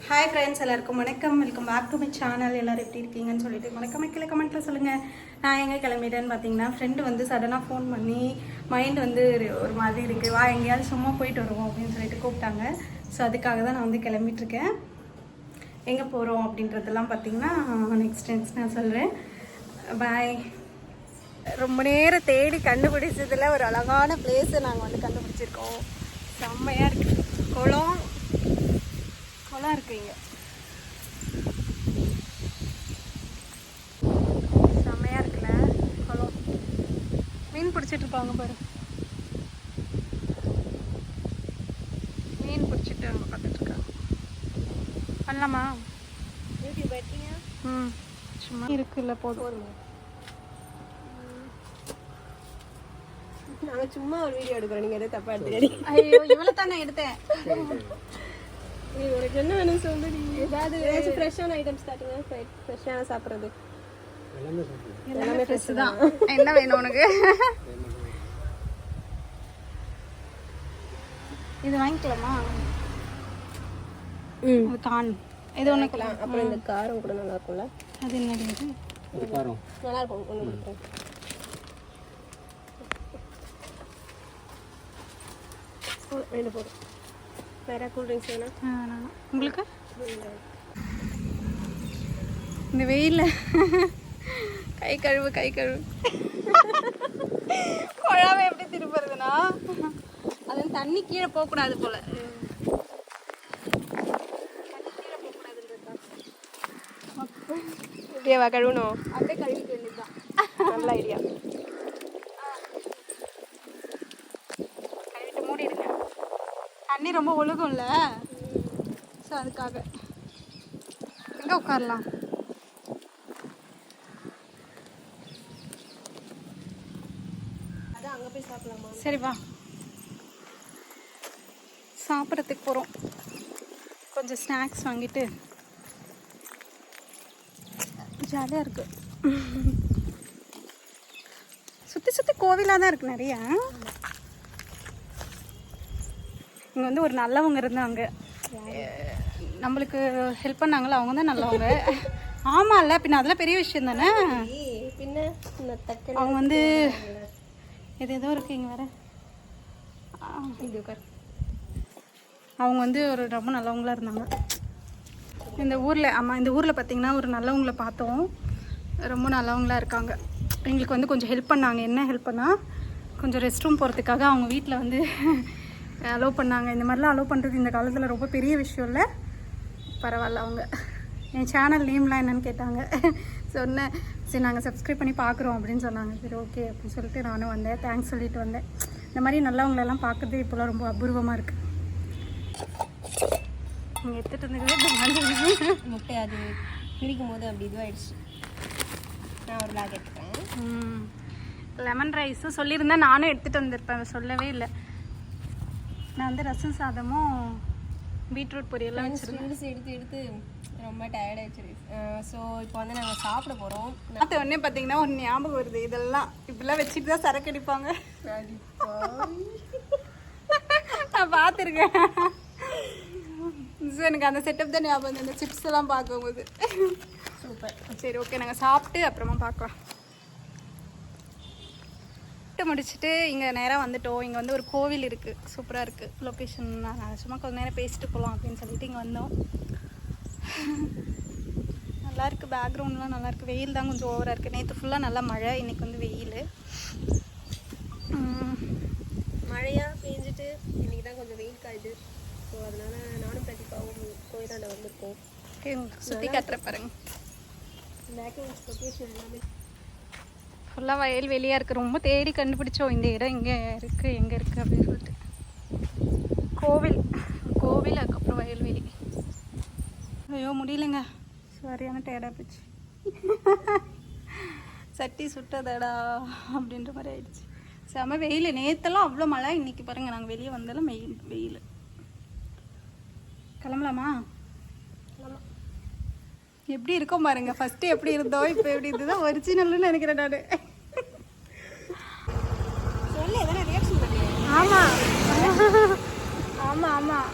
Hi friends, எல்லாருக்கும் வணக்கம். Welcome back to my channel. எல்லோரும் எப்படி இருக்கீங்கன்னு சொல்லிட்டு வணக்கம் கீழே கமெண்ட்டில் சொல்லுங்கள். நான் எங்கே கிளம்பிட்டேன்னு பார்த்தீங்கன்னா, ஃப்ரெண்டு வந்து சடனாக ஃபோன் பண்ணி மைண்ட் வந்து ஒரு மாதிரி இருக்குது, வா எங்கேயாவது சும்மா போயிட்டு வருவோம் அப்படின்னு சொல்லிட்டு கூப்பிட்டாங்க. ஸோ அதுக்காக தான் நான் வந்து கிளம்பிட்டுருக்கேன். எங்கே போகிறோம் அப்படின்றதெல்லாம் பார்த்தீங்கன்னா நெக்ஸ்ட் நான் சொல்கிறேன். பாய். ரொம்ப நேரம் தேடி கண்டுபிடிச்சதில் ஒரு அழகான பிளேஸை நாங்கள் வந்து கண்டுபிடிச்சிருக்கோம். செம்மையாக இருக்குது. குளம் இருக்குங்க, செம்மையா இருக்குல்ல குளம். மீன் பிடிச்சிட்டு இருப்பாங்க பாரு, மீன் பிடிச்சிட்டு அங்கே பார்த்துட்டு இருக்காங்க. பண்ணலாமா? சும்மா இருக்குல்ல, போதும். நாங்கள் சும்மா ஒரு வீடியோ எடுக்கிறோம், நீங்கள் எதாவது தப்பா எடுத்துக்கிறீங்க. ஐயோ, இவ்வளோ தானே எடுத்தேன். உனக்கு என்ன வேணும் சொல்லு. ஏதாவது ஃப்ரெஷ்ஷான ஐட்டம்ஸ் காட்டுங்க. ஃப்ரெஷ்ஷான சாப்பிட்றது எல்லாமே ஃப்ரெஷ் தான். என்ன வேணும் உனக்கு? இது வாங்கிக்கலாமா? அது கான் இது ஒன்றுக்கலாம். அப்புறம் இந்த காரம் கூட நல்லா இருக்கும்ல. அது என்னது? காரம் நல்லா இருக்கும். ஒன்று கொடுக்குறேன். ரெண்டு போதும். வேற கூல் ட்ரிங்க்ஸ் வேணும் உங்களுக்கு? இந்த வெயில்ல கை கழுவு குழாவை எப்படி திருப்புறதுன்னா, அது தண்ணி கீழே போகக்கூடாது போல. இப்படியேவா கழுவணும்? அப்படியே கழுவிட்டு வேண்டியதுதான். நல்ல ஐடியா. கழுவிட்டு மூடிடுங்க. தண்ணி ரொம்ப ஒழுகும்ல, ஸோ அதுக்காக. எங்கே உட்காரலாம்? அதான் அங்கே போய் சாப்பிடலாமா? சரி வா, சாப்பிட்றதுக்கு போகிறோம். கொஞ்சம் ஸ்நாக்ஸ் வாங்கிட்டு ஜாலியாக இருக்கு. சுற்றி கோவிலாக தான் இருக்குது நிறையா. இங்கே வந்து ஒரு நல்லவங்க இருந்தாங்க, நம்மளுக்கு ஹெல்ப் பண்ணாங்களா, அவங்க தான் நல்லவங்க. ஆமாம்ல, பின்ன அதெல்லாம் பெரிய விஷயம் தானே. பின்ன அவங்க வந்து எது ஏதோ இருக்கு இங்கே வேற. அவங்க வந்து ஒரு ரொம்ப நல்லவங்களாக இருந்தாங்க இந்த ஊரில். ஆமாம், இந்த ஊரில் பார்த்திங்கன்னா ஒரு நல்லவங்களை பார்த்தோம். ரொம்ப நல்லவங்களாக இருக்காங்க. எங்களுக்கு வந்து கொஞ்சம் ஹெல்ப் பண்ணாங்க. என்ன ஹெல்ப் பண்ணால், கொஞ்சம் ரெஸ்ட் ரூம் போகிறதுக்காக அவங்க வீட்டில் வந்து அலோவ் பண்ணாங்க. இந்த மாதிரிலாம் அலோவ் பண்ணுறது இந்த காலத்தில் ரொம்ப பெரிய விஷயம் இல்லை. பரவாயில்ல. அவங்க என் சேனல் நேம்லாம் என்னென்னு கேட்டாங்க. சொன்னேன், சரி நாங்கள் சப்ஸ்கிரைப் பண்ணி பார்க்குறோம் அப்படின்னு சொன்னாங்க. சரி ஓகே அப்படின்னு சொல்லிட்டு நானும் வந்தேன், தேங்க்ஸ் சொல்லிட்டு வந்தேன். இந்த மாதிரி நல்லவங்களெல்லாம் பார்க்குறது இப்போலாம் ரொம்ப அபூர்வமாக இருக்குது. நீங்கள் எடுத்துகிட்டு இருந்தது முட்டை, அது பிரிக்கும் போது அப்படி இதுவாகிடுச்சு. நான் ஒரு பேக் எடுத்துக்கிறேன். லெமன் ரைஸும் சொல்லியிருந்தேன், நானும் எடுத்துகிட்டு வந்திருப்பேன், சொல்லவே இல்லை. நான் வந்து ரசம் சாதமும் பீட்ரூட் பொரியெல்லாம் எடுத்து ரொம்ப டயர்ட் ஆயிடுச்சு. ஸோ இப்போ வந்து நாங்கள் சாப்பிட போகிறோம். அது ஒன்றே பார்த்தீங்கன்னா ஒரு ஞாபகம் வருது. இதெல்லாம் இப்படிலாம் வச்சுட்டு தான் சரக்கு அடிப்பாங்க. நான் பார்த்துருக்கேன். ஸோ எனக்கு அந்த செட்டப் தான் ஞாபகம், இந்த சிப்ஸ் எல்லாம் பார்க்கும்போது. சூப்பர். சரி ஓகே, நாங்கள் சாப்பிட்டு அப்புறமா பார்க்கலாம். முடிச்சுட்டு இங்கே நேராக வந்துட்டோம். இங்கே வந்து ஒரு கோவில் இருக்குது, சூப்பராக இருக்குது லொக்கேஷன். நான் சும்மா கொஞ்சம் நேரம் பேசிட்டு போகலாம் அப்படின்னு சொல்லிட்டு இங்கே வந்தோம். நல்லாயிருக்கு, பேக்ரவுண்ட்லாம் நல்லாயிருக்கு. வெயில் தான் கொஞ்சம் ஓவராக இருக்குது. நேற்று ஃபுல்லாக நல்லா மழை, இன்றைக்கி வந்து வெயில். மழையாக பெஞ்சிட்டு இன்றைக்கி தான் கொஞ்சம் வெயில் காயுது. ஸோ அதனால் நானும் பிரதீபாவும் கோயிலாண்ட வந்திருக்கோம். ஓகே, சுற்றி காட்டுற பாருங்க. பேக்ரவுண்ட் லொக்கேஷன் எல்லாமே ஃபுல்லாக வயல் வெளியாக இருக்குது. ரொம்ப தேடி கண்டுபிடிச்சோம் இந்த இடம் எங்கே இருக்குது அப்படின்னு சொல்லிட்டு. கோவில் அதுக்கப்புறம் வயல்வெளி. ஐயோ முடியலைங்க, சரியான டயர்டாக போச்சு. சட்டி சுட்டதடா அப்படின்ற மாதிரி ஆயிடுச்சு. செம வெயில். நேற்றெல்லாம் அவ்வளோ மழை, இன்றைக்கி பாருங்கள் நாங்கள் வெளியே வந்தாலும் வெயில். கிளம்பலாமா? எப்படி இருக்கோம் பாருங்க. ஃபர்ஸ்ட் எப்படி இருந்தோம், இப்போ எப்படி இதுதான் ஒரிஜினல்னு நினைக்கிறேன் நான். சொல்லு, எதனா ரியாக்ஷன் பண்ணு. ஆமாம் ஆமாம் ஆமாம்.